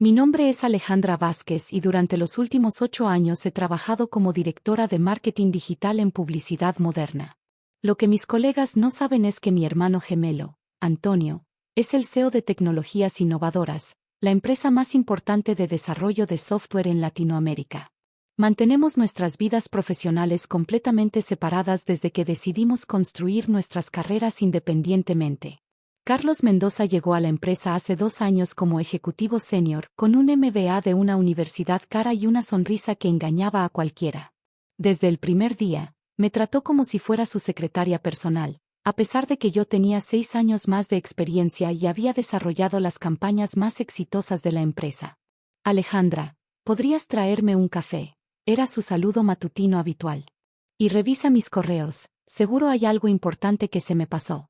Mi nombre es Alejandra Vázquez y durante los últimos 8 años he trabajado como directora de marketing digital en Publicidad Moderna. Lo que mis colegas no saben es que mi hermano gemelo, Antonio, es el CEO de Tecnologías Innovadoras, la empresa más importante de desarrollo de software en Latinoamérica. Mantenemos nuestras vidas profesionales completamente separadas desde que decidimos construir nuestras carreras independientemente. Carlos Mendoza llegó a la empresa hace 2 años como ejecutivo senior, con un MBA de una universidad cara y una sonrisa que engañaba a cualquiera. Desde el primer día, me trató como si fuera su secretaria personal, a pesar de que yo tenía 6 años más de experiencia y había desarrollado las campañas más exitosas de la empresa. Alejandra, ¿podrías traerme un café? Era su saludo matutino habitual. Y revisa mis correos, seguro hay algo importante que se me pasó.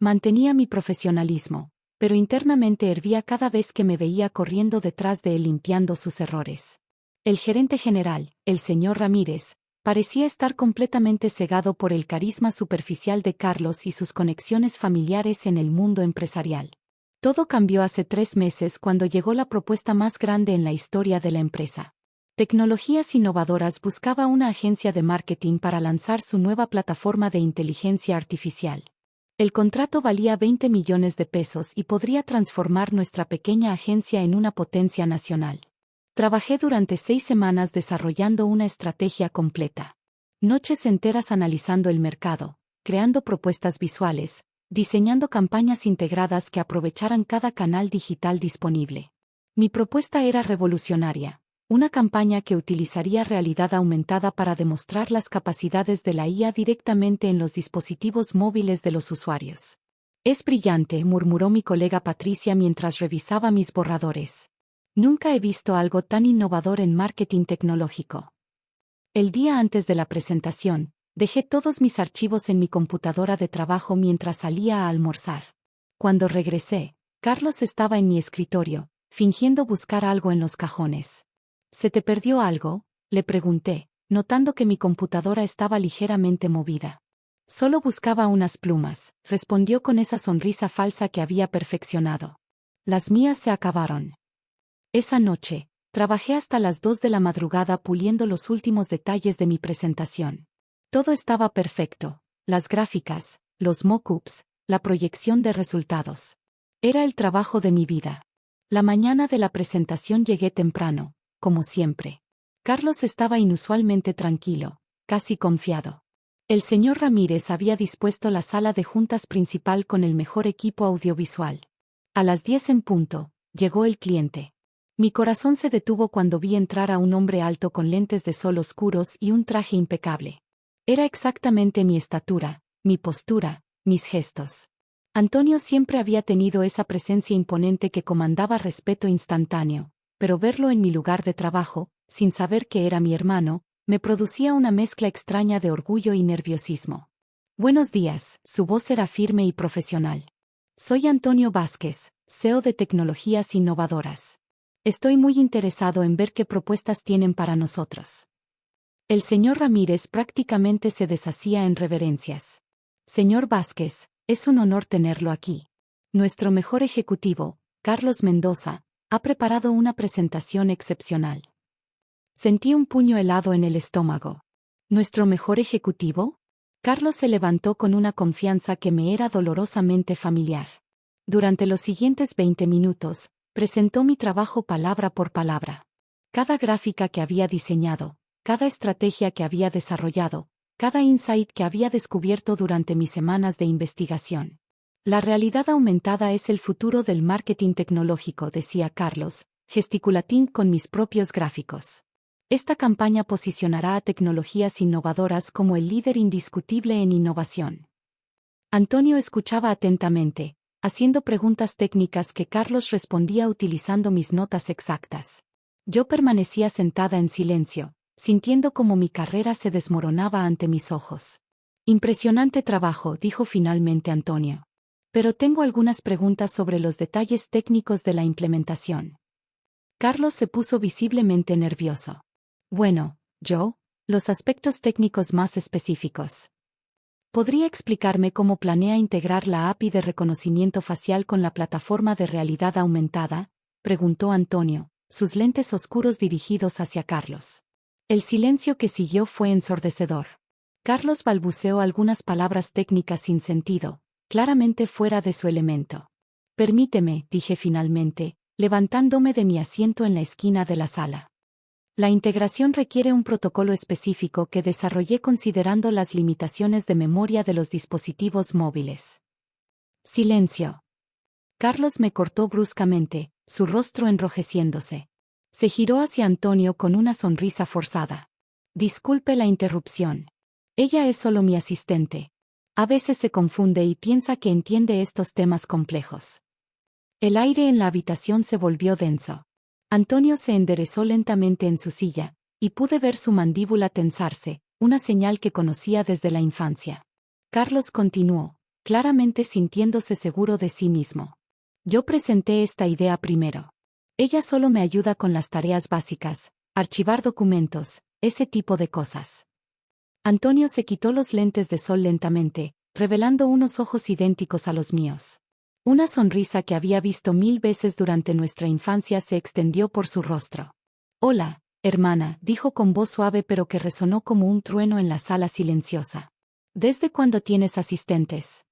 Mantenía mi profesionalismo, pero internamente hervía cada vez que me veía corriendo detrás de él limpiando sus errores. El gerente general, el señor Ramírez, parecía estar completamente cegado por el carisma superficial de Carlos y sus conexiones familiares en el mundo empresarial. Todo cambió hace 3 meses cuando llegó la propuesta más grande en la historia de la empresa. Tecnologías Innovadoras buscaba una agencia de marketing para lanzar su nueva plataforma de inteligencia artificial. El contrato valía 20 millones de pesos y podría transformar nuestra pequeña agencia en una potencia nacional. Trabajé durante 6 semanas desarrollando una estrategia completa. Noches enteras analizando el mercado, creando propuestas visuales, diseñando campañas integradas que aprovecharan cada canal digital disponible. Mi propuesta era revolucionaria. Una campaña que utilizaría realidad aumentada para demostrar las capacidades de la IA directamente en los dispositivos móviles de los usuarios. Es brillante, murmuró mi colega Patricia mientras revisaba mis borradores. Nunca he visto algo tan innovador en marketing tecnológico. El día antes de la presentación, dejé todos mis archivos en mi computadora de trabajo mientras salía a almorzar. Cuando regresé, Carlos estaba en mi escritorio, fingiendo buscar algo en los cajones. ¿Se te perdió algo?, le pregunté, notando que mi computadora estaba ligeramente movida. Solo buscaba unas plumas, respondió con esa sonrisa falsa que había perfeccionado. Las mías se acabaron. Esa noche, trabajé hasta las 2 de la madrugada puliendo los últimos detalles de mi presentación. Todo estaba perfecto, las gráficas, los mock-ups, la proyección de resultados. Era el trabajo de mi vida. La mañana de la presentación llegué temprano, como siempre. Carlos estaba inusualmente tranquilo, casi confiado. El señor Ramírez había dispuesto la sala de juntas principal con el mejor equipo audiovisual. A las 10 en punto, llegó el cliente. Mi corazón se detuvo cuando vi entrar a un hombre alto con lentes de sol oscuros y un traje impecable. Era exactamente mi estatura, mi postura, mis gestos. Antonio siempre había tenido esa presencia imponente que comandaba respeto instantáneo, pero verlo en mi lugar de trabajo, sin saber que era mi hermano, me producía una mezcla extraña de orgullo y nerviosismo. Buenos días, su voz era firme y profesional. Soy Antonio Vázquez, CEO de Tecnologías Innovadoras. Estoy muy interesado en ver qué propuestas tienen para nosotros. El señor Ramírez prácticamente se deshacía en reverencias. Señor Vázquez, es un honor tenerlo aquí. Nuestro mejor ejecutivo, Carlos Mendoza, ha preparado una presentación excepcional. Sentí un puño helado en el estómago. ¿Nuestro mejor ejecutivo? Carlos se levantó con una confianza que me era dolorosamente familiar. Durante los siguientes 20 minutos, presentó mi trabajo palabra por palabra. Cada gráfica que había diseñado, cada estrategia que había desarrollado, cada insight que había descubierto durante mis semanas de investigación. La realidad aumentada es el futuro del marketing tecnológico, decía Carlos, gesticulatín con mis propios gráficos. Esta campaña posicionará a Tecnologías Innovadoras como el líder indiscutible en innovación. Antonio escuchaba atentamente, haciendo preguntas técnicas que Carlos respondía utilizando mis notas exactas. Yo permanecía sentada en silencio, sintiendo como mi carrera se desmoronaba ante mis ojos. Impresionante trabajo, dijo finalmente Antonio. Pero tengo algunas preguntas sobre los detalles técnicos de la implementación. Carlos se puso visiblemente nervioso. Bueno, los aspectos técnicos más específicos. ¿Podría explicarme cómo planea integrar la API de reconocimiento facial con la plataforma de realidad aumentada? preguntó Antonio, sus lentes oscuros dirigidos hacia Carlos. El silencio que siguió fue ensordecedor. Carlos balbuceó algunas palabras técnicas sin sentido, claramente fuera de su elemento. Permíteme, dije finalmente, levantándome de mi asiento en la esquina de la sala. La integración requiere un protocolo específico que desarrollé considerando las limitaciones de memoria de los dispositivos móviles. Silencio. Carlos me cortó bruscamente, su rostro enrojeciéndose. Se giró hacia Antonio con una sonrisa forzada. Disculpe la interrupción. Ella es solo mi asistente. A veces se confunde y piensa que entiende estos temas complejos. El aire en la habitación se volvió denso. Antonio se enderezó lentamente en su silla, y pude ver su mandíbula tensarse, una señal que conocía desde la infancia. Carlos continuó, claramente sintiéndose seguro de sí mismo. Yo presenté esta idea primero. Ella solo me ayuda con las tareas básicas, archivar documentos, ese tipo de cosas. Antonio se quitó los lentes de sol lentamente, revelando unos ojos idénticos a los míos. Una sonrisa que había visto 1000 veces durante nuestra infancia se extendió por su rostro. Hola, hermana, dijo con voz suave pero que resonó como un trueno en la sala silenciosa. ¿Desde cuándo tienes asistentes?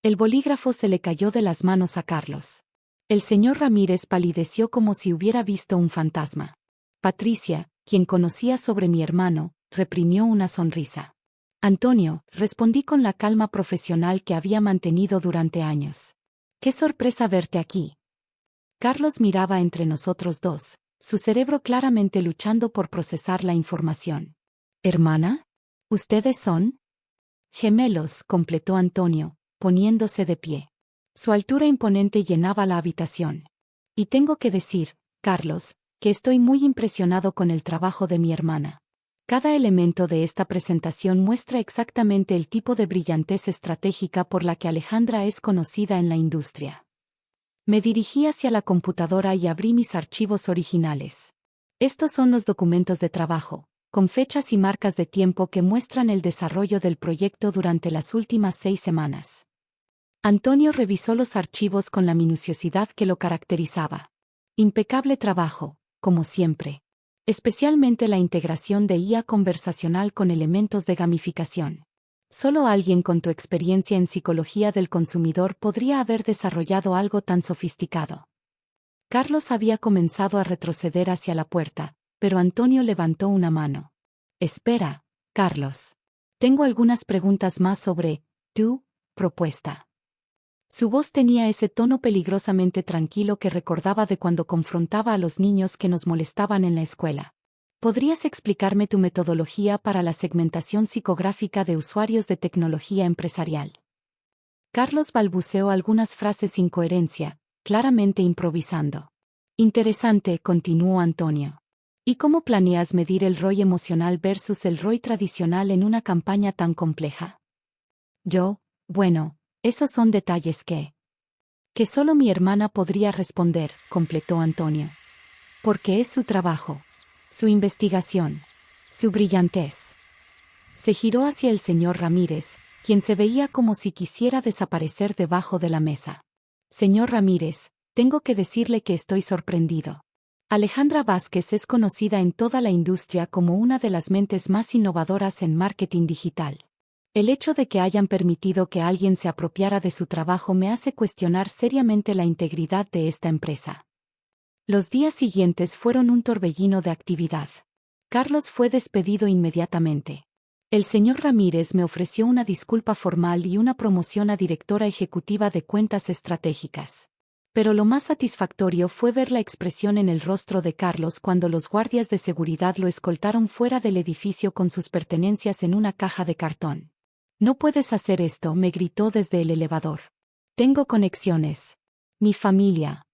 El bolígrafo se le cayó de las manos a Carlos. El señor Ramírez palideció como si hubiera visto un fantasma. Patricia, quien conocía sobre mi hermano, reprimió una sonrisa. Antonio, respondí con la calma profesional que había mantenido durante años. ¡Qué sorpresa verte aquí! Carlos miraba entre nosotros dos, su cerebro claramente luchando por procesar la información. ¿Hermana? ¿Ustedes son? Gemelos, completó Antonio, poniéndose de pie. Su altura imponente llenaba la habitación. Y tengo que decir, Carlos, que estoy muy impresionado con el trabajo de mi hermana. Cada elemento de esta presentación muestra exactamente el tipo de brillantez estratégica por la que Alejandra es conocida en la industria. Me dirigí hacia la computadora y abrí mis archivos originales. Estos son los documentos de trabajo, con fechas y marcas de tiempo que muestran el desarrollo del proyecto durante las últimas 6 semanas. Antonio revisó los archivos con la minuciosidad que lo caracterizaba. Impecable trabajo, como siempre. Especialmente la integración de IA conversacional con elementos de gamificación. Solo alguien con tu experiencia en psicología del consumidor podría haber desarrollado algo tan sofisticado. Carlos había comenzado a retroceder hacia la puerta, pero Antonio levantó una mano. Espera, Carlos. Tengo algunas preguntas más sobre tu propuesta. Su voz tenía ese tono peligrosamente tranquilo que recordaba de cuando confrontaba a los niños que nos molestaban en la escuela. ¿Podrías explicarme tu metodología para la segmentación psicográfica de usuarios de tecnología empresarial? Carlos balbuceó algunas frases sin coherencia, claramente improvisando. Interesante, continuó Antonio. ¿Y cómo planeas medir el ROI emocional versus el ROI tradicional en una campaña tan compleja? Bueno. Esos son detalles que solo mi hermana podría responder, completó Antonio. Porque es su trabajo, su investigación, su brillantez. Se giró hacia el señor Ramírez, quien se veía como si quisiera desaparecer debajo de la mesa. Señor Ramírez, tengo que decirle que estoy sorprendido. Alejandra Vázquez es conocida en toda la industria como una de las mentes más innovadoras en marketing digital. El hecho de que hayan permitido que alguien se apropiara de su trabajo me hace cuestionar seriamente la integridad de esta empresa. Los días siguientes fueron un torbellino de actividad. Carlos fue despedido inmediatamente. El señor Ramírez me ofreció una disculpa formal y una promoción a directora ejecutiva de cuentas estratégicas. Pero lo más satisfactorio fue ver la expresión en el rostro de Carlos cuando los guardias de seguridad lo escoltaron fuera del edificio con sus pertenencias en una caja de cartón. No puedes hacer esto, me gritó desde el elevador. Tengo conexiones. Mi familia.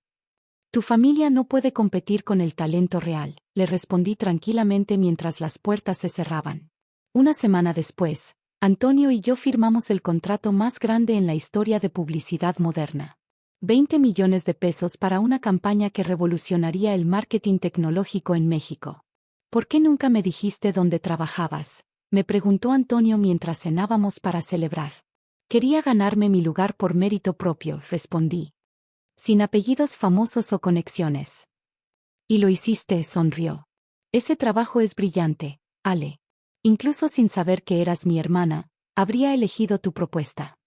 Tu familia no puede competir con el talento real, le respondí tranquilamente mientras las puertas se cerraban. Una semana después, Antonio y yo firmamos el contrato más grande en la historia de publicidad moderna. 20 millones de pesos para una campaña que revolucionaría el marketing tecnológico en México. ¿Por qué nunca me dijiste dónde trabajabas?, me preguntó Antonio mientras cenábamos para celebrar. Quería ganarme mi lugar por mérito propio, respondí. sin apellidos famosos o conexiones. Y lo hiciste, sonrió. Ese trabajo es brillante, Ale. Incluso sin saber que eras mi hermana, habría elegido tu propuesta.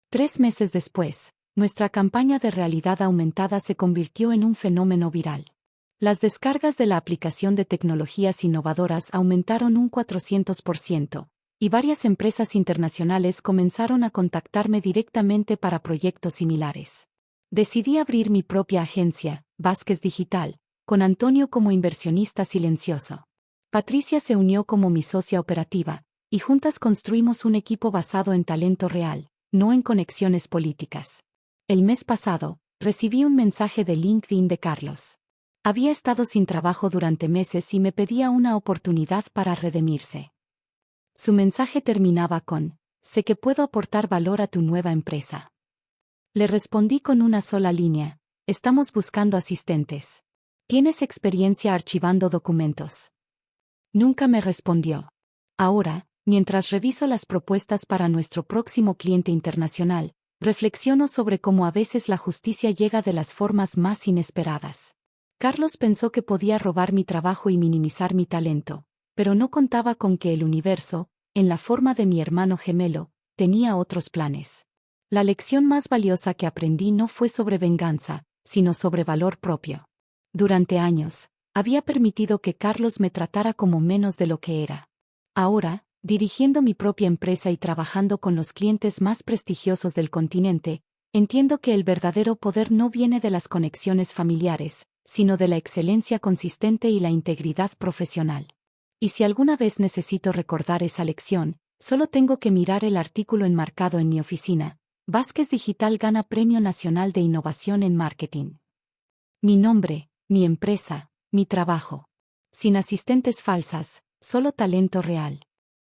3 meses después, nuestra campaña de realidad aumentada se convirtió en un fenómeno viral. Las descargas de la aplicación de tecnologías innovadoras aumentaron un 400%, y varias empresas internacionales comenzaron a contactarme directamente para proyectos similares. Decidí abrir mi propia agencia, Vázquez Digital, con Antonio como inversionista silencioso. Patricia se unió como mi socia operativa, y juntas construimos un equipo basado en talento real, no en conexiones políticas. El mes pasado, recibí un mensaje de LinkedIn de Carlos. Había estado sin trabajo durante meses y me pedía una oportunidad para redimirse. Su mensaje terminaba con: sé que puedo aportar valor a tu nueva empresa. Le respondí con una sola línea: estamos buscando asistentes. ¿Tienes experiencia archivando documentos? Nunca me respondió. Ahora, mientras reviso las propuestas para nuestro próximo cliente internacional, reflexiono sobre cómo a veces la justicia llega de las formas más inesperadas. Carlos pensó que podía robar mi trabajo y minimizar mi talento, pero no contaba con que el universo, en la forma de mi hermano gemelo, tenía otros planes. La lección más valiosa que aprendí no fue sobre venganza, sino sobre valor propio. Durante años, había permitido que Carlos me tratara como menos de lo que era. Ahora, dirigiendo mi propia empresa y trabajando con los clientes más prestigiosos del continente, entiendo que el verdadero poder no viene de las conexiones familiares, sino de la excelencia consistente y la integridad profesional. Y si alguna vez necesito recordar esa lección, solo tengo que mirar el artículo enmarcado en mi oficina: Vázquez Digital gana Premio Nacional de Innovación en Marketing. Mi nombre, mi empresa, mi trabajo. Sin asistentes falsas, solo talento real.